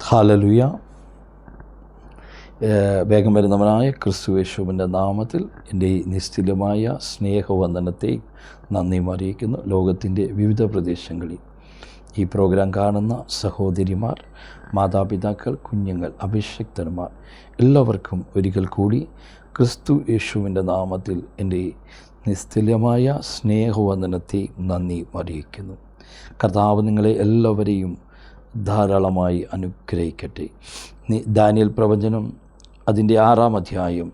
Hallelujah. വേഗം വരുന്നവനായ ക്രിസ്തുയേശുവിൻ്റെ നാമത്തിൽ എൻ്റെ ഈ നിസ്തുലമായ സ്നേഹവന്ദനത്തെ നന്ദിയും അറിയിക്കുന്നു. ലോകത്തിൻ്റെ വിവിധ പ്രദേശങ്ങളിൽ ഈ പ്രോഗ്രാം കാണുന്ന സഹോദരിമാർ, മാതാപിതാക്കൾ, കുഞ്ഞുങ്ങൾ, അഭിഷിക്തന്മാർ എല്ലാവർക്കും ഒരിക്കൽ കൂടി ക്രിസ്തു യേശുവിൻ്റെ നാമത്തിൽ എൻ്റെ നിസ്തുലമായ സ്നേഹവന്ദനത്തെ നന്ദിയും അറിയിക്കുന്നു. കർത്താവ് നിങ്ങളെ എല്ലാവരെയും ധാരാളമായി അനുഗ്രഹിക്കട്ടെ. ദാനിയേൽ പ്രവചനം അതിൻ്റെ 6-ാം അധ്യായം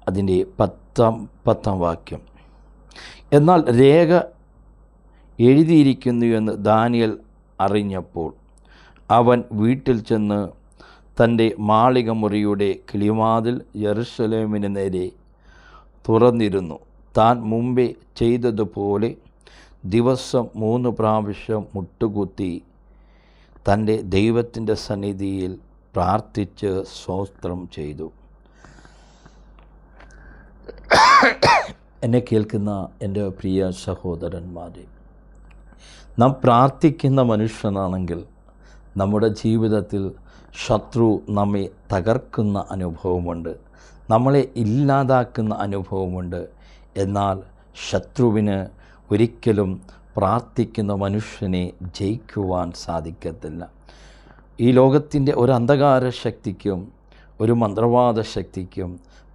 അതിൻ്റെ 10-ാം വാക്യം. എന്നാൽ രേഖ എഴുതിയിരിക്കുന്നു എന്ന് ദാനിയേൽ അറിഞ്ഞപ്പോൾ അവൻ വീട്ടിൽ ചെന്ന് തൻ്റെ മാളിക മുറിയുടെ കിളിവാതിൽ യെരൂശലേമിന് നേരെ തുറന്നിരുന്നു. താൻ മുമ്പേ ചെയ്തതുപോലെ ദിവസം 3 പ്രാവശ്യം മുട്ടുകുത്തി തൻ്റെ ദൈവത്തിൻ്റെ സന്നിധിയിൽ പ്രാർത്ഥിച്ച് സ്തോത്രം ചെയ്തു. എന്നെ കേൾക്കുന്ന എൻ്റെ പ്രിയ സഹോദരന്മാരെ, നാം പ്രാർത്ഥിക്കുന്ന മനുഷ്യനാണെങ്കിൽ നമ്മുടെ ജീവിതത്തിൽ ശത്രു നമ്മെ തകർക്കുന്ന അനുഭവമുണ്ട്, നമ്മളെ ഇല്ലാതാക്കുന്ന അനുഭവമുണ്ട്. എന്നാൽ ശത്രുവിന് ഒരിക്കലും പ്രാർത്ഥിക്കുന്ന മനുഷ്യനെ ജയിക്കുവാൻ സാധിക്കത്തില്ല. ഈ ലോകത്തിൻ്റെ ഒരു അന്ധകാര ശക്തിക്കും ഒരു മന്ത്രവാദ ശക്തിക്കും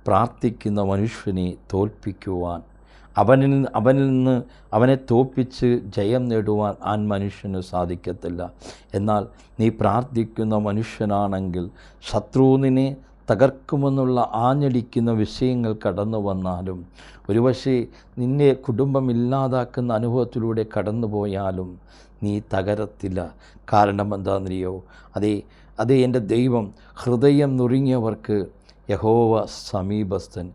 പ്രാർത്ഥിക്കുന്ന മനുഷ്യനെ തോൽപ്പിക്കുവാൻ, അവനെ തോൽപ്പിച്ച് ജയം നേടുവാൻ ആ മനുഷ്യന് സാധിക്കത്തില്ല. എന്നാൽ നീ പ്രാർത്ഥിക്കുന്ന മനുഷ്യനാണെങ്കിൽ ശത്രുവിനെ തകർക്കുമെന്നുള്ള ആഞ്ഞടിക്കുന്ന വിഷയങ്ങൾ കടന്നു വന്നാലും, ഒരുപക്ഷെ നിന്നെ കുടുംബമില്ലാതാക്കുന്ന അനുഭവത്തിലൂടെ കടന്നു പോയാലും നീ തകരത്തില്ല. കാരണം എന്താണെന്നറിയോ? അതേ എൻ്റെ ദൈവം ഹൃദയം നുറുങ്ങിയവർക്ക് യഹോവ സമീപസ്ഥൻ,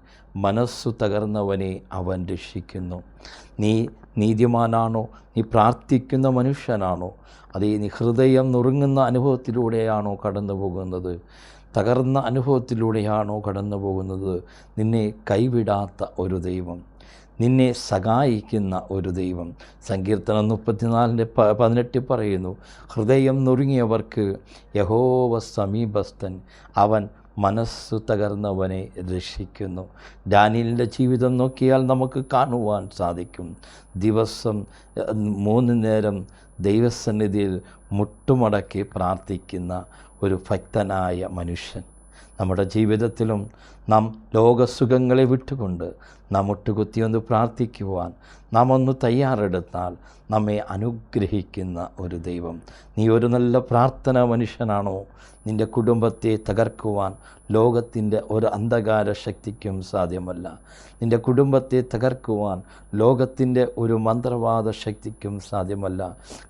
മനസ്സു തകർന്നവനെ അവൻ രക്ഷിക്കുന്നു. നീ നീതിമാനാണോ? നീ പ്രാർത്ഥിക്കുന്ന മനുഷ്യനാണോ? നീ ഹൃദയം നുറുങ്ങുന്ന അനുഭവത്തിലൂടെയാണോ കടന്നു പോകുന്നത്? തകർന്ന അനുഭവത്തിലൂടെയാണോ കടന്നു പോകുന്നത്? നിന്നെ കൈവിടാത്ത ഒരു ദൈവം, നിന്നെ സഹായിക്കുന്ന ഒരു ദൈവം. സങ്കീർത്തനം 34:18 പറയുന്നു, ഹൃദയം നുറുങ്ങിയവർക്ക് യഹോവ സമീപസ്ഥൻ, അവൻ മനസ്സു തകർന്നവനെ രക്ഷിക്കുന്നു. ദാനിയേലിൻ്റെ ജീവിതം നോക്കിയാൽ നമുക്ക് കാണുവാൻ സാധിക്കും. ദിവസം 3 നേരം ദൈവസന്നിധിയിൽ മുട്ടുമടക്കി പ്രാർത്ഥിക്കുന്ന ഒരു ഭക്തനായ മനുഷ്യൻ. നമ്മുടെ ജീവിതത്തിലും നാം ലോകസുഖങ്ങളെ വിട്ടുകൊണ്ട് നാം മുട്ടുകുത്തിയൊന്ന് പ്രാർത്ഥിക്കുവാൻ നാം ഒന്ന് തയ്യാറെടുത്താൽ നമ്മെ അനുഗ്രഹിക്കുന്ന ഒരു ദൈവം. നീ ഒരു നല്ല പ്രാർത്ഥനാ മനുഷ്യനാണോ? നിൻ്റെ കുടുംബത്തെ തകർക്കുവാൻ ലോകത്തിൻ്റെ ഒരു അന്ധകാര ശക്തിക്കും സാധ്യമല്ല. നിൻ്റെ കുടുംബത്തെ തകർക്കുവാൻ ലോകത്തിൻ്റെ ഒരു മന്ത്രവാദ ശക്തിക്കും സാധ്യമല്ല.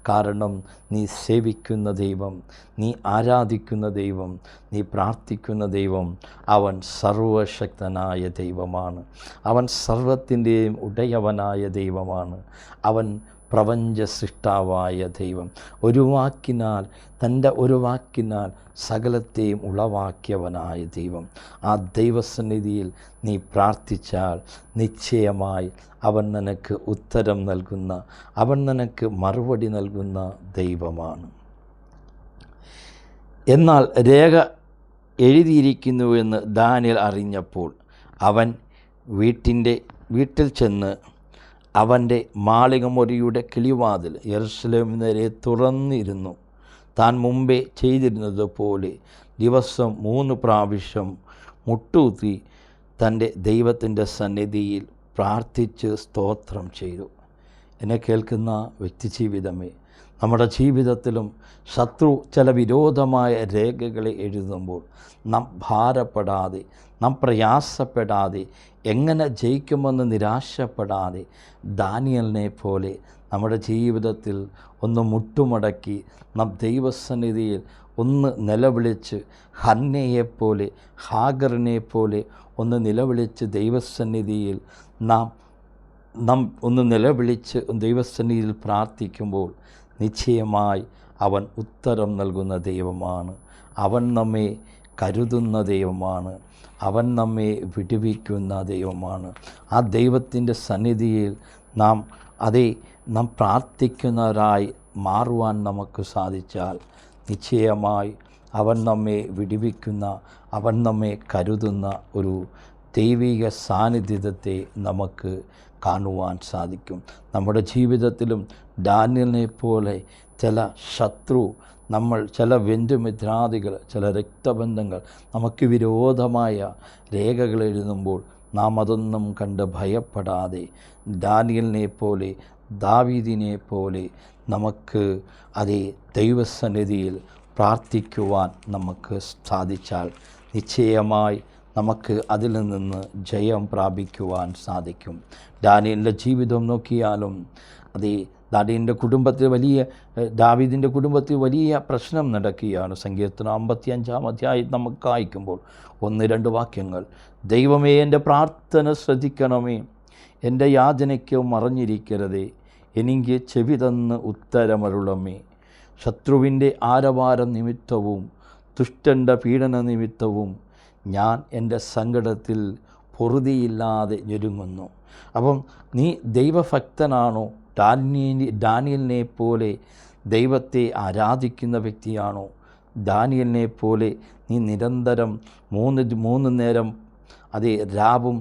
കാരണം നീ സേവിക്കുന്ന ദൈവം, നീ ആരാധിക്കുന്ന ദൈവം, നീ പ്രാർത്ഥിക്കുന്ന ദൈവം, അവൻ സർവശക്തനായ ദൈവമാണ്. അവൻ സർവത്തിൻ്റെയും ഉടയവനായ ദൈവമാണ്. അവൻ പ്രപഞ്ച സൃഷ്ടാവായ ദൈവം. തൻ്റെ ഒരു വാക്കിനാൽ സകലത്തെയും ഉളവാക്കിയവനായ ദൈവം. ആ ദൈവസന്നിധിയിൽ നീ പ്രാർത്ഥിച്ചാൽ നിശ്ചയമായി അവൻ നിനക്ക് ഉത്തരം നൽകുന്ന, അവൻ നിനക്ക് മറുപടി നൽകുന്ന ദൈവമാണ്. എന്നാൽ രേഖ എഴുതിയിരിക്കുന്നുവെന്ന് ദാനിയേൽ അറിഞ്ഞപ്പോൾ അവൻ വീട്ടിൽ ചെന്ന് അവൻ്റെ മാളികമുറിയുടെ കിളിവാതിൽ യെരൂശലേമിന് നേരെ തുറന്നിരുന്നു. താൻ മുമ്പേ ചെയ്തിരുന്നത് പോലെ ദിവസം 3 പ്രാവശ്യം മുട്ടുകുത്തി തൻ്റെ ദൈവത്തിൻ്റെ സന്നിധിയിൽ പ്രാർത്ഥിച്ച് സ്തോത്രം ചെയ്തു. എന്നെ കേൾക്കുന്ന വ്യക്തിജീവിതമേ, നമ്മുടെ ജീവിതത്തിലും ശത്രു ചില വിരോധമായ രേഖകളെ എഴുതുമ്പോൾ നാം ഭാരപ്പെടാതെ, നാം പ്രയാസപ്പെടാതെ, എങ്ങനെ ജയിക്കുമെന്ന് നിരാശപ്പെടാതെ ദാനിയേലിനെ പോലെ നമ്മുടെ ജീവിതത്തിൽ ഒന്ന് മുട്ടുമടക്കി നാം ദൈവസന്നിധിയിൽ ഒന്ന് നിലവിളിച്ച്, ഹന്നയെപ്പോലെ, ഹാഗറിനെ പോലെ ഒന്ന് നിലവിളിച്ച് ദൈവസന്നിധിയിൽ നാം ഒന്ന് നിലവിളിച്ച് ദൈവസന്നിധിയിൽ പ്രാർത്ഥിക്കുമ്പോൾ നിശ്ചയമായി അവൻ ഉത്തരം നൽകുന്ന ദൈവമാണ്. അവൻ നമ്മെ കരുതുന്ന ദൈവമാണ്. അവൻ നമ്മെ വിടുവിക്കുന്ന ദൈവമാണ്. ആ ദൈവത്തിൻ്റെ സന്നിധിയിൽ നാം പ്രാർത്ഥിക്കുന്നവരായി മാറുവാൻ നമുക്ക് സാധിച്ചാൽ നിശ്ചയമായി അവൻ നമ്മെ വിടുവിക്കുന്ന, അവൻ നമ്മെ കരുതുന്ന ഒരു ദൈവിക സാന്നിധ്യത്തെ നമുക്ക് കാണുവാൻ സാധിക്കും. നമ്മുടെ ജീവിതത്തിലും ദാനിയേലിനെ പോലെ ചില ശത്രു, ചില ബന്ധുമിത്രാദികൾ, ചില രക്തബന്ധങ്ങൾ നമുക്ക് വിരോധമായ രേഖകൾ എഴുതുമ്പോൾ നാം അതൊന്നും കണ്ട് ഭയപ്പെടാതെ ദാനിയേലിനെ പോലെ, ദാവീദിനെ പോലെ നമുക്ക് അതേ ദൈവസന്നിധിയിൽ പ്രാർത്ഥിക്കുവാൻ നമുക്ക് സാധിച്ചാൽ നിശ്ചയമായി നമുക്ക് അതിൽ നിന്ന് ജയം പ്രാപിക്കുവാൻ സാധിക്കും. ദാനിയേലിൻ്റെ ജീവിതം നോക്കിയാലും അതേ ദാവീദിൻ്റെ കുടുംബത്തിൽ വലിയ പ്രശ്നം നടക്കുകയാണ്. സങ്കീർത്തനം 55 അധ്യായം നമുക്ക് വായിക്കുമ്പോൾ 1-2 വാക്യങ്ങൾ: ദൈവമേ, എൻ്റെ പ്രാർത്ഥന ശ്രദ്ധിക്കണമേ, എൻ്റെ യാചനയ്ക്ക് മറഞ്ഞിരിക്കരുതേ, എനിക്ക് ചെവി തന്ന് ഉത്തരമരുളമേ. ശത്രുവിൻ്റെ ആരവാരം നിമിത്തവും ദുഷ്ടൻ്റെ പീഡന നിമിത്തവും ഞാൻ എൻ്റെ സങ്കടത്തിൽ പൊറുതിയില്ലാതെ ഞെരുങ്ങുന്നു. അപ്പം നീ ദൈവഭക്തനാണോ? ദാനിയേലിനെ പോലെ ദൈവത്തെ ആരാധിക്കുന്ന വ്യക്തിയാണോ? ദാനിയേലിനെ പോലെ നീ നിരന്തരം മൂന്ന് നേരം അതേ രാവും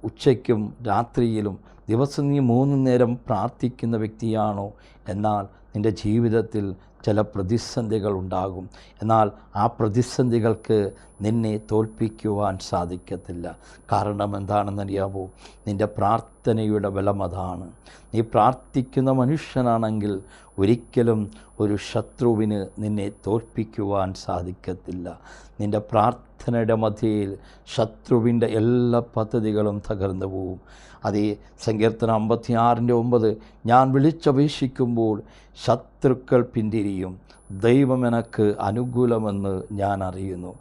ഉച്ചയ്ക്കും രാത്രിയിലും ദിവസം നീ 3 നേരം പ്രാർത്ഥിക്കുന്ന വ്യക്തിയാണോ? എന്നാൽ നിൻ്റെ ജീവിതത്തിൽ ചില പ്രതിസന്ധികൾ ഉണ്ടാകും. എന്നാൽ ആ പ്രതിസന്ധികൾക്ക് നിന്നെ തോൽപ്പിക്കുവാൻ സാധിക്കത്തില്ല. കാരണം എന്താണെന്നറിയാമോ? നിൻ്റെ പ്രാർത്ഥനയുടെ ബലം അതാണ്. നീ പ്രാർത്ഥിക്കുന്ന മനുഷ്യനാണെങ്കിൽ ഒരിക്കലും ഒരു ശത്രുവിന് നിന്നെ തോൽപ്പിക്കുവാൻ സാധിക്കത്തില്ല. നിൻ്റെ പ്രാർത്ഥനയുടെ മധ്യയിൽ ശത്രുവിൻ്റെ എല്ലാ പദ്ധതികളും തകർന്നു പോവും. അതേ സങ്കീർത്തനം 56:9: ഞാൻ വിളിച്ചപേക്ഷിക്കുമ്പോൾ ശത്രുക്കൾ പിന്തിരിയും, ദൈവം എനിക്ക് അനുകൂലമെന്ന് ഞാൻ അറിയുന്നു.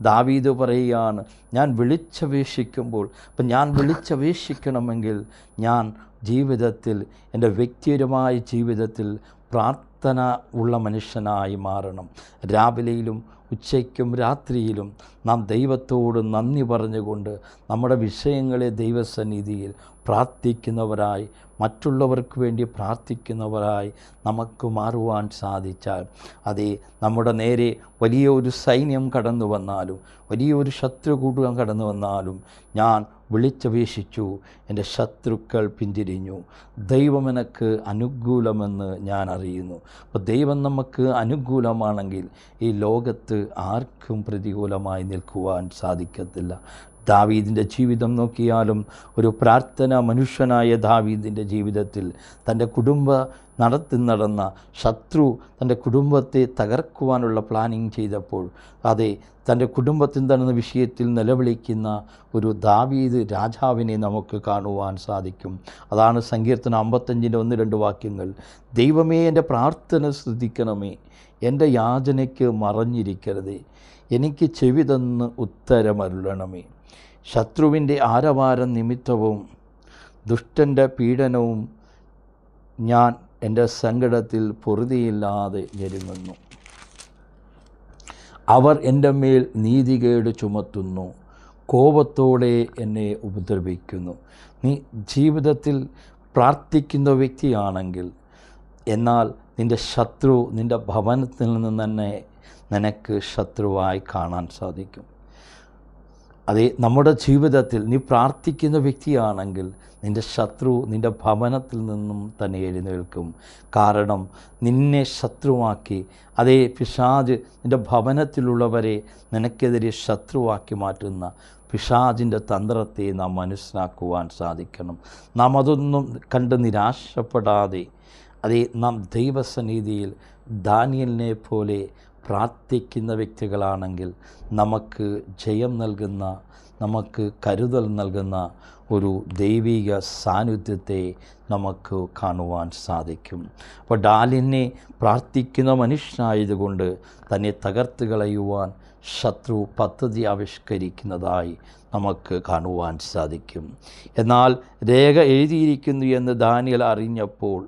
ദാവീദ് പറയുകയാണ്, ഞാൻ വിളിച്ചപേക്ഷിക്കുമ്പോൾ. അപ്പം ഞാൻ വിളിച്ചപേക്ഷിക്കണമെങ്കിൽ ഞാൻ ജീവിതത്തിൽ, എൻ്റെ വ്യക്തിപരമായ ജീവിതത്തിൽ പ്രാർത്ഥന ഉള്ള മനുഷ്യനായി മാറണം. രാവിലെയിലും ഉച്ചയ്ക്കും രാത്രിയിലും നാം ദൈവത്തോട് നന്ദി പറഞ്ഞുകൊണ്ട് നമ്മുടെ വിഷയങ്ങളെ ദൈവസന്നിധിയിൽ പ്രാർത്ഥിക്കുന്നവരായി, മറ്റുള്ളവർക്ക് വേണ്ടി പ്രാർത്ഥിക്കുന്നവരായി നമുക്ക് മാറുവാൻ സാധിച്ചാൽ, അതേ നമ്മുടെ നേരെ വലിയൊരു സൈന്യം കടന്നു വന്നാലും, വലിയൊരു ശത്രുകൂട്ടം കടന്നു വന്നാലും ഞാൻ വിളിച്ചപേക്ഷിച്ചു, എൻ്റെ ശത്രുക്കൾ പിന്തിരിഞ്ഞു, ദൈവം എനിക്ക് അനുകൂലമെന്ന് ഞാൻ അറിയുന്നു. അപ്പോൾ ദൈവം നമുക്ക് അനുകൂലമാണെങ്കിൽ ഈ ലോകത്ത് ആർക്കും പ്രതികൂലമായി നിൽക്കുവാൻ സാധിക്കത്തില്ല. ദാവീദിൻ്റെ ജീവിതം നോക്കിയാലും ഒരു പ്രാർത്ഥന മനുഷ്യനായ ദാവീദിൻ്റെ ജീവിതത്തിൽ തൻ്റെ നടന്ന ശത്രു തൻ്റെ കുടുംബത്തെ തകർക്കുവാനുള്ള പ്ലാനിങ് ചെയ്തപ്പോൾ, അതെ തൻ്റെ കുടുംബത്തിൽ നടന്ന വിഷയത്തിൽ നിലവിളിക്കുന്ന ഒരു ദാവീദ് രാജാവിനെ നമുക്ക് കാണുവാൻ സാധിക്കും. അതാണ് സങ്കീർത്തനം 55:1-2 വാക്യങ്ങൾ: ദൈവമേ, എൻ്റെ പ്രാർത്ഥന ശ്രദ്ധിക്കണമേ, എൻ്റെ യാചനയ്ക്ക് മറഞ്ഞിരിക്കരുതേ, എനിക്ക് ചെവി തന്ന് ഉത്തരമരുളണമേ. ശത്രുവിൻ്റെ ആരവാരം നിമിത്തവും ദുഷ്ടൻ്റെ പീഡനവും ഞാൻ എൻ്റെ സങ്കടത്തിൽ പൊറുതിയില്ലാതെ ഞെരുങ്ങുന്നു. അവർ എൻ്റെ മേൽ നീതികേട് ചുമത്തുന്നു, കോപത്തോടെ എന്നെ ഉപദ്രവിക്കുന്നു. നീ ജീവിതത്തിൽ പ്രാർത്ഥിക്കുന്ന വ്യക്തിയാണെങ്കിൽ, എന്നാൽ നിൻ്റെ ശത്രു നിൻ്റെ ഭവനത്തിൽ നിന്ന് തന്നെ നിനക്ക് ശത്രുവായി കാണാൻ സാധിക്കും. അതേ നമ്മുടെ ജീവിതത്തിൽ നീ പ്രാർത്ഥിക്കുന്ന വ്യക്തിയാണെങ്കിൽ നിൻ്റെ ശത്രു നിൻ്റെ ഭവനത്തിൽ നിന്നും തന്നെ എഴുന്നേൽക്കും. കാരണം നിന്നെ ശത്രുവാക്കി, അതേ പിശാച് നിൻ്റെ ഭവനത്തിലുള്ളവരെ നിനക്കെതിരെ ശത്രുവാക്കി മാറ്റുന്ന പിശാചിൻ്റെ തന്ത്രത്തെ നാം മനസ്സിലാക്കുവാൻ സാധിക്കണം. നാം അതൊന്നും കണ്ട് നിരാശപ്പെടാതെ, അതേ നാം ദൈവസന്നിധിയിൽ ദാനിയേലിനെ പോലെ പ്രാർത്ഥിക്കുന്ന വ്യക്തികളാണെങ്കിൽ നമുക്ക് ജയം നൽകുന്ന, നമുക്ക് കരുതൽ നൽകുന്ന ഒരു ദൈവിക സാന്നിധ്യത്തെ നമുക്ക് കാണുവാൻ സാധിക്കും. അപ്പോൾ ദാനിയേലിനെ പ്രാർത്ഥിക്കുന്ന മനുഷ്യനായതുകൊണ്ട് തന്നെ തകർത്ത് കളയുവാൻ ശത്രു പദ്ധതി ആവിഷ്കരിക്കുന്നതായി നമുക്ക് കാണുവാൻ സാധിക്കും. എന്നാൽ രേഖ എഴുതിയിരിക്കുന്നു എന്ന് ദാനിയേൽ അറിഞ്ഞപ്പോൾ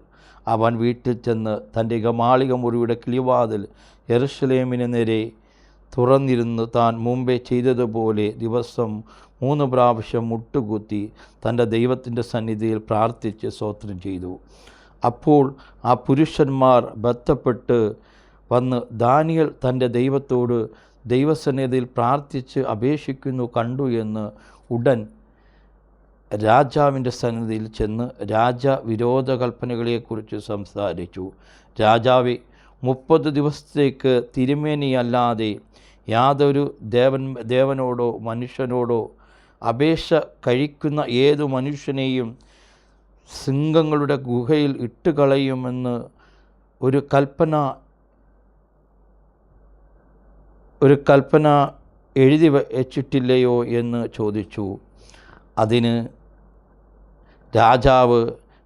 അവൻ വീട്ടിൽ ചെന്ന് തൻ്റെ ഗമാളിക മുറിയുടെ കിളിവാതിൽ യെരൂശലേമിന് നേരെ തുറന്നിരുന്ന് താൻ മുമ്പേ ചെയ്തതുപോലെ ദിവസം 3 പ്രാവശ്യം മുട്ടുകുത്തി തൻ്റെ ദൈവത്തിൻ്റെ സന്നിധിയിൽ പ്രാർത്ഥിച്ച് സ്തോത്രം ചെയ്തു. അപ്പോൾ ആ പുരുഷന്മാർ ബന്ധപ്പെട്ട് വന്ന് ദാനിയേൽ തൻ്റെ ദൈവത്തോട് ദൈവസന്നിധിയിൽ പ്രാർത്ഥിച്ച് അപേക്ഷിക്കുന്നു കണ്ടു എന്ന് ഉടൻ രാജാവിൻ്റെ സന്നിധിയിൽ ചെന്ന് രാജവിരോധ കൽപ്പനകളെക്കുറിച്ച് സംസാരിച്ചു. രാജാവേ, 30 ദിവസത്തേക്ക് തിരുമേനിയല്ലാതെ യാതൊരു ദേവനോടോ മനുഷ്യനോടോ അപേക്ഷ കഴിക്കുന്ന ഏതു മനുഷ്യനെയും സിംഹങ്ങളുടെ ഗുഹയിൽ ഇട്ടുകളയുമെന്ന് ഒരു കൽപ്പന എഴുതി വച്ചിട്ടില്ലയോ എന്ന് ചോദിച്ചു. അതിന് രാജാവ്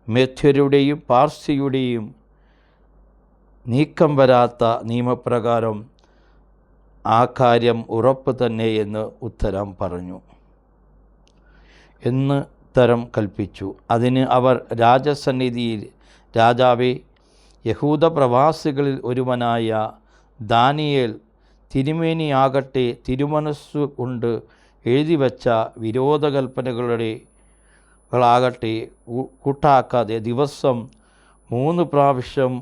മേദ്യരുടെയും പാർസിയുടെയും നീക്കം വരാത്ത നിയമപ്രകാരം ആ കാര്യം ഉറപ്പ് തന്നെ എന്ന് ഉത്തരം പറഞ്ഞു എന്ന് കൽപ്പിച്ചു. അതിന് അവർ രാജസന്നിധിയിൽ, രാജാവേ, യഹൂദ പ്രവാസികളിൽ ഒരുവനായ ദാനിയേൽ തിരുമേനിയാകട്ടെ തിരുമനസ്സു കൊണ്ട് എഴുതിവെച്ച വിരോധകൽപ്പനകളാകട്ടെ കൂട്ടാക്കാതെ ദിവസം 3 പ്രാവശ്യം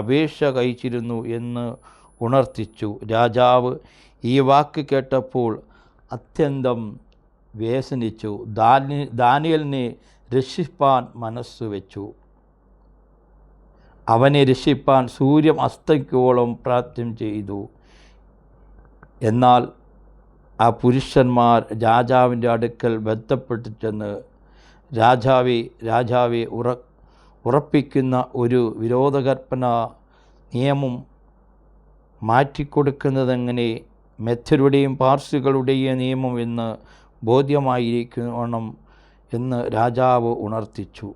അപേക്ഷ കഴിച്ചിരുന്നു എന്ന് ഉണർത്തിച്ചു. രാജാവ് ഈ വാക്ക് കേട്ടപ്പോൾ അത്യന്തം വ്യസനിച്ചു. ദാനിയേലിനെ രക്ഷിപ്പാൻ മനസ്സ് വെച്ചു. അവനെ രക്ഷിപ്പാൻ സൂര്യൻ അസ്തമിക്കുവോളം പ്രാർത്ഥന ചെയ്തു. എന്നാൽ ആ പുരുഷന്മാർ രാജാവിൻ്റെ അടുക്കൽ ബന്ധപ്പെട്ട് ചെന്ന്, രാജാവെ ഉറപ്പിക്കുന്ന ഒരു വിരോധകൽപ്പന നിയമം മാറ്റിക്കൊടുക്കുന്നതെങ്ങനെ? മെഥരുടെയും പാർസികളുടെയും നിയമം എന്ന് ബോധ്യമായിരിക്കണം എന്ന് രാജാവ് ഉണർത്തിച്ചു.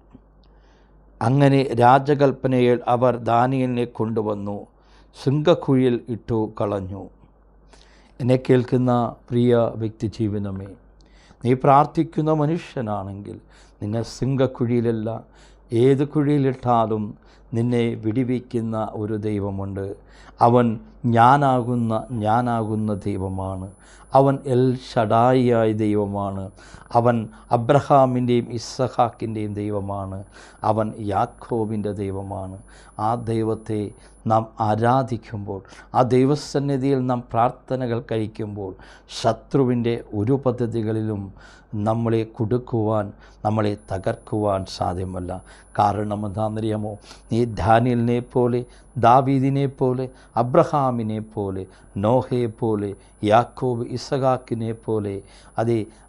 അങ്ങനെ രാജകൽപ്പനയിൽ അവർ ദാനിയേലിനെ കൊണ്ടുവന്നു സിംഹക്കുഴിയിൽ ഇട്ടു കളഞ്ഞു. എന്നെ കേൾക്കുന്ന പ്രിയ വ്യക്തിജീവനമേ, നീ പ്രാർത്ഥിക്കുന്ന മനുഷ്യനാണെങ്കിൽ നിന്നെ സിംഹക്കുഴിയിലല്ല, ഏത് കുഴിയിലിട്ടാലും നിന്നെ വിടിവിക്കുന്ന ഒരു ദൈവമുണ്ട്. അവൻ ഞാനാകുന്ന ദൈവമാണ്. അവൻ എൽ ഷഡായിയായ ദൈവമാണ്. അവൻ അബ്രഹാമിൻ്റെയും ഇസ്ഹാക്കിൻ്റെയും ദൈവമാണ്. അവൻ യാക്കോബിൻ്റെ ദൈവമാണ്. ആ ദൈവത്തെ നാം ആരാധിക്കുമ്പോൾ, ആ ദൈവസന്നിധിയിൽ നാം പ്രാർത്ഥനകൾ കഴിക്കുമ്പോൾ ശത്രുവിൻ്റെ ഒരു പദ്ധതികളിലും നമ്മളെ കുടുക്കുവാൻ, നമ്മളെ തകർക്കുവാൻ സാധ്യമല്ല. കാരണം എന്താണെന്നറിയാമോ? നീ ദാനിയേലിനെ പോലെ, ദാവീദിനെ പോലെ, അബ്രഹാമിനെ പോലെ, നോഹയെ പോലെ, യാക്കോബ് ഇസഹാക്കിനെ പോലെ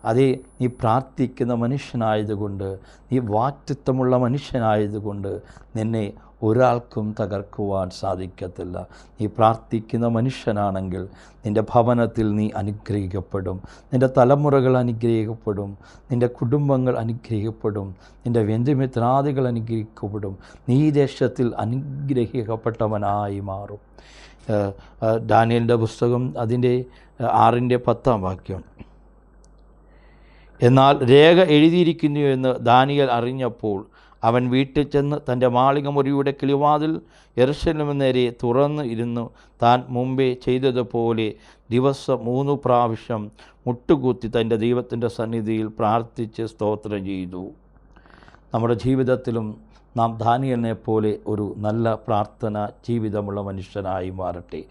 അതേ നീ പ്രാർത്ഥിക്കുന്ന മനുഷ്യനായതുകൊണ്ട്, നീ വാക്തത്വമുള്ള മനുഷ്യനായതുകൊണ്ട് നിന്നെ ഒരാൾക്കും തകർക്കുവാൻ സാധിക്കത്തില്ല. നീ പ്രാർത്ഥിക്കുന്ന മനുഷ്യനാണെങ്കിൽ നിൻ്റെ ഭവനത്തിൽ നീ അനുഗ്രഹിക്കപ്പെടും, നിൻ്റെ തലമുറകൾ അനുഗ്രഹിക്കപ്പെടും, നിൻ്റെ കുടുംബങ്ങൾ അനുഗ്രഹിക്കപ്പെടും, നിൻ്റെ ബന്ധുമിത്രാദികൾ അനുഗ്രഹിക്കപ്പെടും. നീ ദേശത്തിൽ അനുഗ്രഹിക്കപ്പെട്ടവനായി മാറും. ദാനിയേലിൻ്റെ പുസ്തകം അതിൻ്റെ 6:10 എന്നാൽ രേഖ എഴുതിയിരിക്കുന്നു എന്ന് ദാനിയേൽ അറിഞ്ഞപ്പോൾ അവൻ വീട്ടിൽ ചെന്ന് തൻ്റെ മാളിക മുറിയുടെ കിളിവാതിൽ യെരൂശലേമിന് നേരെ തുറന്ന് ഇരുന്നു താൻ മുമ്പേ ചെയ്തതുപോലെ ദിവസം 3 പ്രാവശ്യം മുട്ടുകുത്തി തൻ്റെ ദൈവത്തിൻ്റെ സന്നിധിയിൽ പ്രാർത്ഥിച്ച് സ്തോത്രം ചെയ്തു. നമ്മുടെ ജീവിതത്തിലും നാം ദാനിയേലിനെ പോലെ ഒരു നല്ല പ്രാർത്ഥന ജീവിതമുള്ള മനുഷ്യനായി മാറട്ടെ.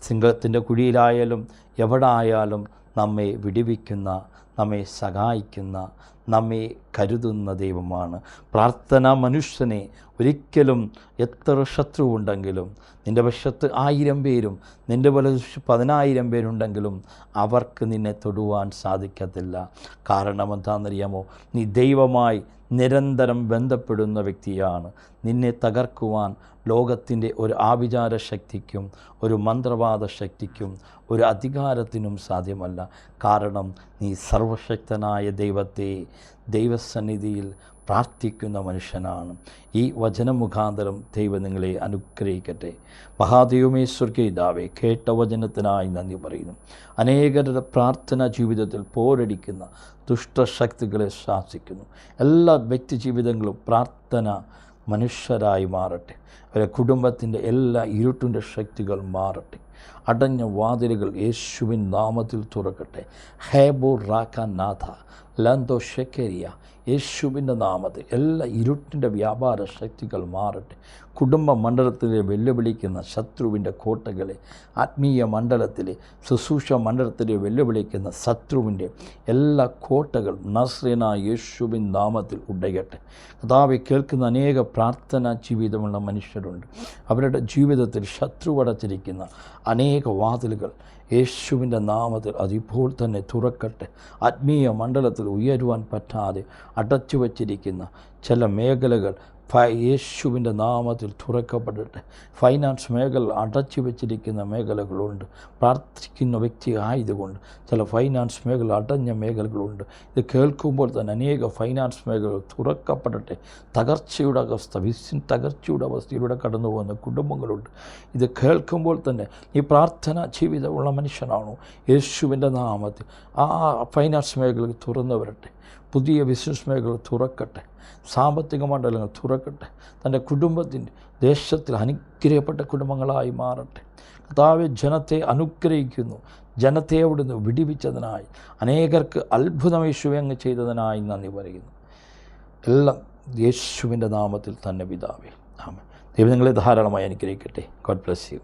സിംഹത്തിൻ്റെ കുഴിയിലായാലും എവിടായാലും നമ്മെ വിടുവിക്കുന്ന, നമ്മെ സഹായിക്കുന്ന, നമ്മെ കരുതുന്ന ദൈവമാണ്. പ്രാർത്ഥന മനുഷ്യനെ ഒരിക്കലും എത്ര ശത്രുവുണ്ടെങ്കിലും, നിൻ്റെ വശത്ത് 1000 പേരും നിൻ്റെ വലതുവശത്ത് 10,000 പേരുണ്ടെങ്കിലും അവർക്ക് നിന്നെ തൊടുവാൻ സാധിക്കത്തില്ല. കാരണം എന്താണെന്നറിയാമോ? നീ ദൈവമായി നിരന്തരം ബന്ധപ്പെടുന്ന വ്യക്തിയാണ്. നിന്നെ തകർക്കുവാൻ ലോകത്തിൻ്റെ ഒരു ആഭിചാര ശക്തിക്കും ഒരു മന്ത്രവാദ ശക്തിക്കും ഒരു അധികാരത്തിനും സാധ്യമല്ല. കാരണം നീ സർവശക്തനായ ദൈവത്തെ ദൈവസന്നിധിയിൽ പ്രാർത്ഥിക്കുന്ന മനുഷ്യനാണ്. ഈ വചനം മുഖാന്തരം ദൈവം നിങ്ങളെ അനുഗ്രഹിക്കട്ടെ. മഹാദൈവമേ, സ്വർഗീയപിതാവേ, കേട്ട വചനത്തിനായി നന്ദി പറയുന്നു. അനേകരുടെ പ്രാർത്ഥന ജീവിതത്തിൽ പോരടിക്കുന്ന ദുഷ്ടശക്തികളെ ശാസിക്കുന്നു. എല്ലാ വ്യക്തി ജീവിതങ്ങളും പ്രാർത്ഥന മനുഷ്യരായി മാറട്ടെ. അവരെ കുടുംബത്തിൻ്റെ എല്ലാ ഇരുട്ടിൻ്റെ ശക്തികൾ മാറട്ടെ. അടഞ്ഞ വാതിലുകൾ യേശുവിൻ നാമത്തിൽ തുറക്കട്ടെ. ഹേബോ റാക്കാനാഥ ലന്തോ ഷെക്കേരിയ, യേശുവിൻ്റെ നാമത്തിൽ എല്ലാ ഇരുട്ടിൻ്റെ വ്യാപാര ശക്തികൾ മാറട്ടെ. കുടുംബ മണ്ഡലത്തിൽ വെല്ലുവിളിക്കുന്ന ശത്രുവിൻ്റെ കോട്ടകളെ, ആത്മീയ മണ്ഡലത്തിൽ ശുശ്രൂഷ മണ്ഡലത്തിൽ വെല്ലുവിളിക്കുന്ന ശത്രുവിൻ്റെ എല്ലാ കോട്ടകൾ നസ്രേന യേശുവിൻ നാമത്തിൽ ഉടയട്ടെ. കർത്താവെ, കേൾക്കുന്ന അനേക പ്രാർത്ഥനാ ജീവിതമുള്ള മനുഷ്യരുണ്ട്. അവരുടെ ജീവിതത്തിൽ ശത്രു അടച്ചിരിക്കുന്ന അനേക വാതിലുകൾ യേശുവിൻ്റെ നാമത്തിൽ അതിപ്പോൾ തന്നെ തുറക്കട്ടെ. ആത്മീയ മണ്ഡലത്തിൽ ഉയരുവാൻ പറ്റാതെ അടച്ചു വച്ചിരിക്കുന്ന ചില മേഖലകൾ യേശുവിൻ്റെ നാമത്തിൽ തുറക്കപ്പെടട്ടെ. ഫൈനാൻസ് മേഖല അടച്ചു വച്ചിരിക്കുന്ന മേഖലകളുണ്ട്. പ്രാർത്ഥിക്കുന്ന വ്യക്തി ആയതുകൊണ്ട് ചില ഫൈനാൻസ് മേഖല അടഞ്ഞ മേഖലകളുണ്ട്. ഇത് കേൾക്കുമ്പോൾ തന്നെ അനേക ഫൈനാൻസ് മേഖലകൾ തുറക്കപ്പെടട്ടെ. തകർച്ചയുടെ അവസ്ഥയിലൂടെ കടന്നു പോകുന്ന കുടുംബങ്ങളുണ്ട്. ഇത് കേൾക്കുമ്പോൾ തന്നെ ഈ പ്രാർത്ഥന ജീവിതമുള്ള മനുഷ്യനാണോ, യേശുവിൻ്റെ നാമത്തിൽ ആ ഫൈനാൻസ് മേഖലകൾ തുറന്നു വരട്ടെ. പുതിയ ബിസിനസ് മേഖല തുറക്കട്ടെ. സാമ്പത്തിക മണ്ഡലങ്ങൾ തുറക്കട്ടെ. തൻ്റെ കുടുംബത്തിൻ്റെ ദേശത്തിൽ അനുഗ്രഹിക്കപ്പെട്ട കുടുംബങ്ങളായി മാറട്ടെ. കർത്താവേ, ജനത്തെ അനുഗ്രഹിക്കുന്നു. ജനത്തെ അവിടുന്ന് വിടിവിച്ചതിനായി, അനേകർക്ക് അത്ഭുതം യേശുവേ അങ്ങ് ചെയ്തതിനായി നന്ദി പറയുന്നു. എല്ലാം യേശുവിൻ്റെ നാമത്തിൽ തന്നെ പിതാവേ, ആമേൻ. ദൈവം നിങ്ങളെ ധാരാളമായി അനുഗ്രഹിക്കട്ടെ. God bless you.